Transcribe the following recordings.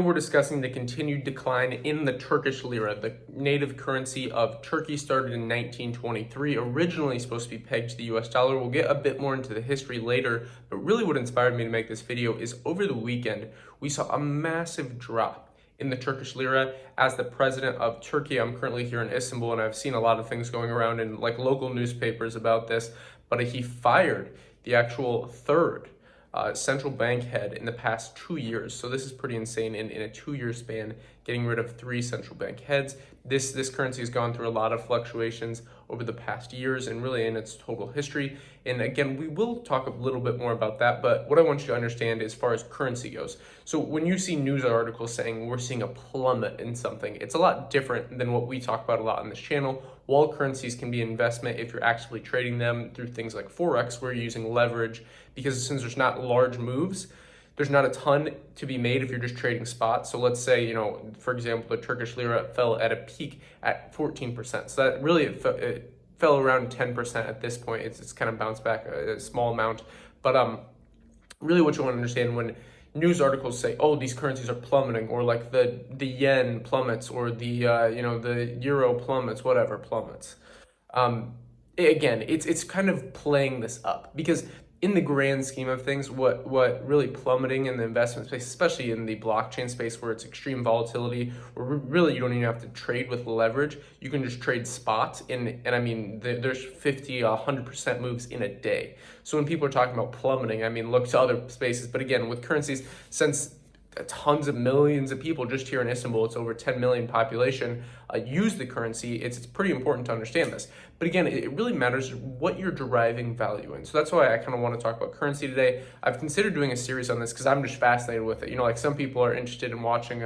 We're discussing the continued decline in the Turkish lira. The native currency of Turkey started in 1923, originally supposed to be pegged to the US dollar. We'll get a bit more into the history later, but really what inspired me to make this video is over the weekend, we saw a massive drop in the Turkish lira as the president of Turkey. I'm currently here in Istanbul and I've seen a lot of things going around in like local newspapers about this, but he fired the actual third central bank head in the past 2 years. So this is pretty insane in a 2-year span, getting rid of 3 central bank heads. This currency has gone through a lot of fluctuations over the past years and really in its total history. And again, we will talk a little bit more about that, but what I want you to understand as far as currency goes. So when you see news articles saying we're seeing a plummet in something, it's a lot different than what we talk about a lot on this channel. While currencies can be investment if you're actively trading them through things like Forex, where you're using leverage, because since there's not large moves, there's not a ton to be made if you're just trading spots. So let's say, for example, the Turkish lira fell at a peak at 14%. So that really, it fell around 10% at this point. It's kind of bounced back a small amount. But really what you want to understand when news articles say, oh, these currencies are plummeting, or like the yen plummets, or the euro plummets, whatever plummets. Again, it's kind of playing this up, because in the grand scheme of things, what really plummeting in the investment space, especially in the blockchain space where it's extreme volatility, where really you don't even have to trade with leverage, you can just trade spots, and I mean, there's 50, 100% moves in a day. So when people are talking about plummeting, I mean, look to other spaces. But again, with currencies, since tons of millions of people just here in Istanbul, it's over 10 million population, use the currency, it's pretty important to understand this. But again, it really matters what you're deriving value in. So that's why I kind of want to talk about currency today. I've considered doing a series on this because I'm just fascinated with it. Like some people are interested in watching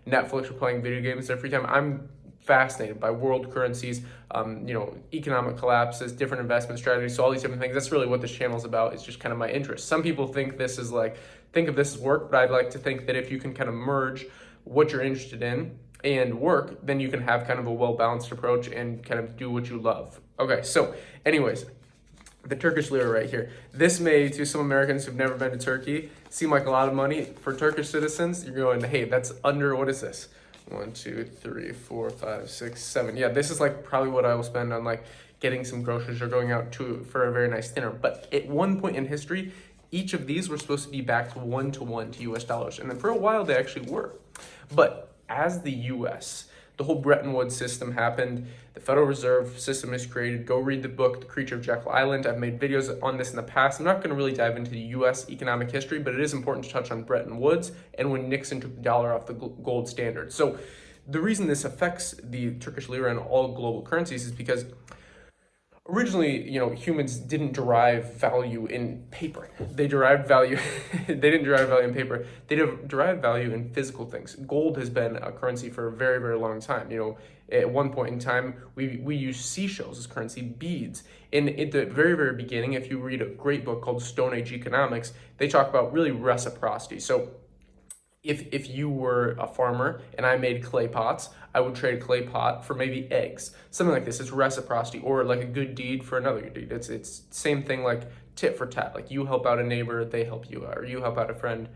Netflix or playing video games in their free time. I'm fascinated by world currencies, economic collapses, different investment strategies, so all these different things. That's really what this channel is about. It's just kind of my interest. Some people think of this as work, but I'd like to think that if you can kind of merge what you're interested in and work, then you can have kind of a well-balanced approach and kind of do what you love. Okay, so anyways, the Turkish lira right here. This may, to some Americans who've never been to Turkey, seem like a lot of money. For Turkish citizens, you're going, hey, that's under, what is this? 1, 2, 3, 4, 5, 6, 7. Yeah, this is like probably what I will spend on like getting some groceries or going out for a very nice dinner. But at one point in history, each of these were supposed to be backed 1-to-1 to US dollars. And then for a while they actually were. But as the US, the whole Bretton Woods system happened, the Federal Reserve System is created. Go read the book, The Creature of Jekyll Island. I've made videos on this in the past. I'm not going to really dive into the US economic history, but it is important to touch on Bretton Woods and when Nixon took the dollar off the gold standard. So the reason this affects the Turkish lira and all global currencies is because originally, humans didn't derive value in paper. They derived value, they didn't derive value in paper. They derived value in physical things. Gold has been a currency for a very, very long time. At one point in time, we used seashells as currency, beads. And at the very, very beginning, if you read a great book called Stone Age Economics, they talk about really reciprocity. So if you were a farmer and I made clay pots, I would trade a clay pot for maybe eggs. Something like this. It's reciprocity, or like a good deed for another good deed. It's same thing like tit for tat. Like you help out a neighbor, they help you out, or you help out a friend,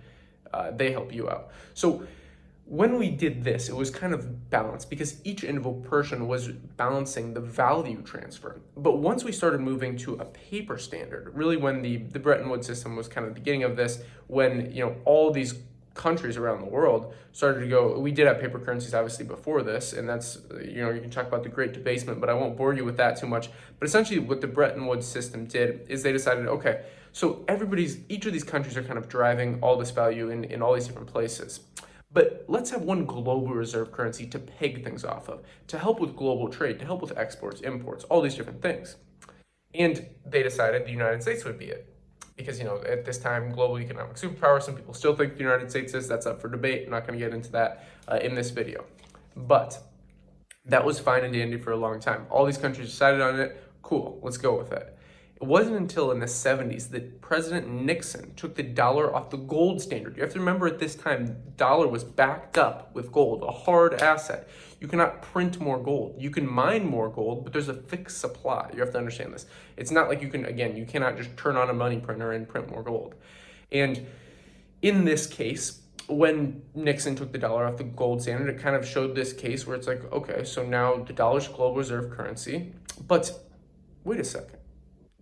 they help you out. So when we did this, it was kind of balanced because each individual person was balancing the value transfer. But once we started moving to a paper standard, really when the Bretton Woods system was kind of the beginning of this, when all these countries around the world started to go, we did have paper currencies obviously before this, and that's, you can talk about the Great Debasement, but I won't bore you with that too much. But essentially what the Bretton Woods system did is they decided, okay, so each of these countries are kind of driving all this value in all these different places. But let's have one global reserve currency to peg things off of, to help with global trade, to help with exports, imports, all these different things. And they decided the United States would be it. Because, at this time, global economic superpower, some people still think the United States is. That's up for debate. I'm not going to get into that in this video. But that was fine and dandy for a long time. All these countries decided on it. Cool, let's go with it. It wasn't until in the 70s that President Nixon took the dollar off the gold standard. You have to remember at this time, the dollar was backed up with gold, a hard asset. You cannot print more gold. You can mine more gold, but there's a fixed supply. You have to understand this. It's not like you cannot just turn on a money printer and print more gold. And in this case, when Nixon took the dollar off the gold standard, it kind of showed this case where it's like, okay, so now the dollar's global reserve currency, but wait a second.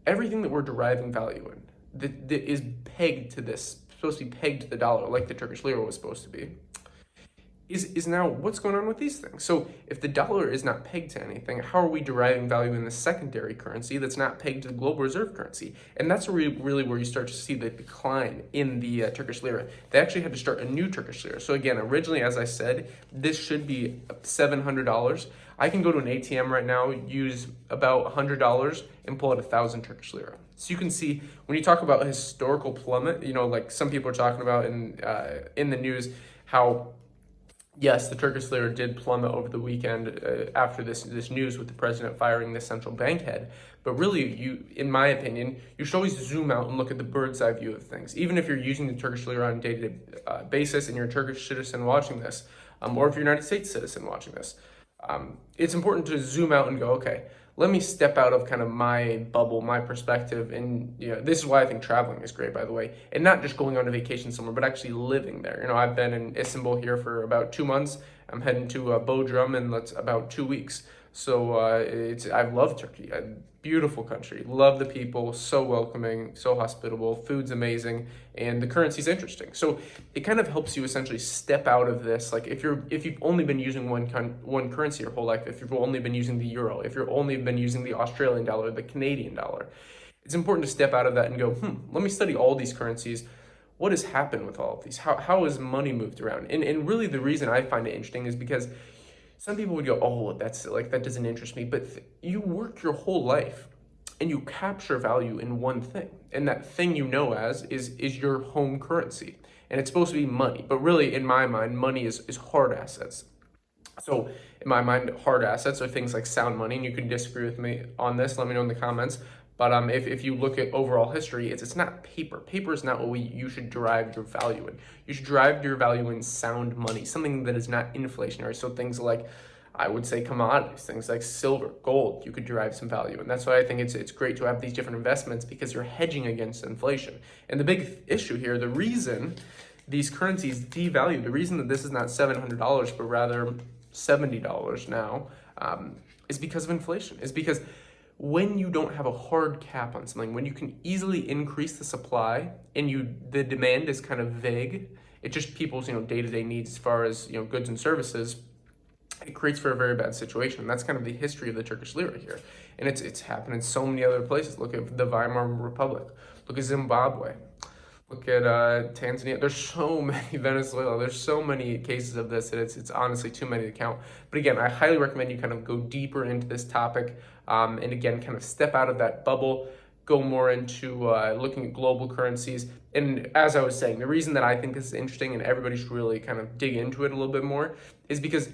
Everything that we're deriving value in that is pegged to this, supposed to be pegged to the dollar, like the Turkish lira was supposed to be, is now what's going on with these things. So if the dollar is not pegged to anything, how are we deriving value in the secondary currency that's not pegged to the global reserve currency? And that's really where you start to see the decline in the Turkish lira. They actually had to start a new Turkish lira. So again, originally, as I said, this should be $700. I can go to an ATM right now, use about $100 and pull out 1,000 Turkish lira. So you can see when you talk about a historical plummet, like some people are talking about in the news, how yes, the Turkish lira did plummet over the weekend after this news with the president firing the central bank head. But really, in my opinion, you should always zoom out and look at the bird's eye view of things. Even if you're using the Turkish lira on a day-to-day basis and you're a Turkish citizen watching this, or if you're a United States citizen watching this, it's important to zoom out and go, okay, let me step out of kind of my bubble, my perspective. And this is why I think traveling is great, by the way, and not just going on a vacation somewhere, but actually living there. I've been in Istanbul here for about 2 months. I'm heading to Bodrum in about 2 weeks. So I love Turkey. Beautiful country. Love the people. So welcoming, so hospitable. Food's amazing, and the currency's interesting. So it kind of helps you essentially step out of this. Like if you've only been using one currency your whole life, if you've only been using the euro, if you've only been using the Australian dollar, the Canadian dollar, it's important to step out of that and go, let me study all these currencies. What has happened with all of these? How has money moved around? And really the reason I find it interesting is because some people would go, oh, that doesn't interest me. But you work your whole life and you capture value in one thing. And that thing is your home currency. And it's supposed to be money. But really, in my mind, money is hard assets. So in my mind, hard assets are things like sound money. And you can disagree with me on this. Let me know in the comments. But if you look at overall history, it's not paper. Paper is not what you should derive your value in. You should derive your value in sound money, something that is not inflationary. So things like, I would say, commodities, things like silver, gold, you could derive some value. And that's why I think it's great to have these different investments, because you're hedging against inflation. And the big issue here, the reason these currencies devalue, the reason that this is not $700, but rather $70 now, is because of inflation, is because when you don't have a hard cap on something, when you can easily increase the supply and the demand is kind of vague, it's just people's day-to-day needs as far as goods and services, it creates for a very bad situation. And that's kind of the history of the Turkish lira here. And it's happened in so many other places. Look at the Weimar Republic. Look at Zimbabwe. Look at Tanzania. There's so many, Venezuela. There's so many cases of this that it's honestly too many to count. But again, I highly recommend you kind of go deeper into this topic, and again, kind of step out of that bubble, go more into looking at global currencies. And as I was saying, the reason that I think this is interesting and everybody should really kind of dig into it a little bit more is because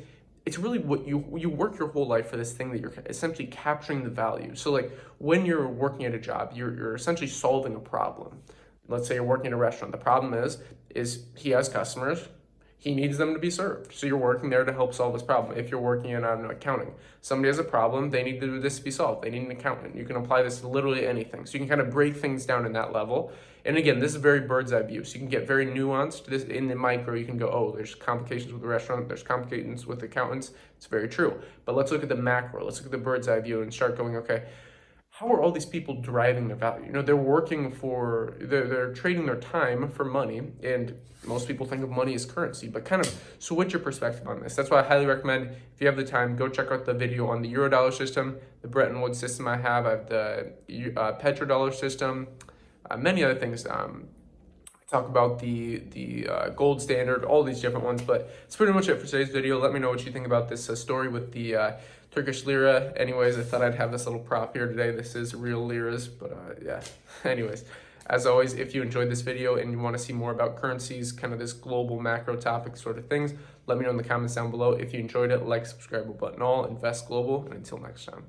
it's really what you work your whole life for this thing that you're essentially capturing the value. So like when you're working at a job, you're essentially solving a problem. Let's say you're working at a restaurant. The problem is he has customers. He needs them to be served. So you're working there to help solve this problem. If you're working in accounting, somebody has a problem, they need this to be solved. They need an accountant. You can apply this to literally anything. So you can kind of break things down in that level. And again, this is very bird's eye view. So you can get very nuanced. This in the micro, you can go, oh, there's complications with the restaurant. There's complications with accountants. It's very true. But let's look at the macro. Let's look at the bird's eye view and start going, okay, how are all these people deriving their value? They're working they're trading their time for money, and most people think of money as currency, but kind of switch your perspective on this. That's why I highly recommend, if you have the time, go check out the video on the Euro-dollar system, the Bretton Woods system I have the petrodollar system, many other things. I talk about the gold standard, all these different ones, but it's pretty much it for today's video. Let me know what you think about this story with the Turkish lira. Anyways, I thought I'd have this little prop here today. This is real liras, but yeah. Anyways, as always, if you enjoyed this video and you want to see more about currencies, kind of this global macro topic sort of things, let me know in the comments down below. If you enjoyed it, like, subscribe button all, invest global, and until next time.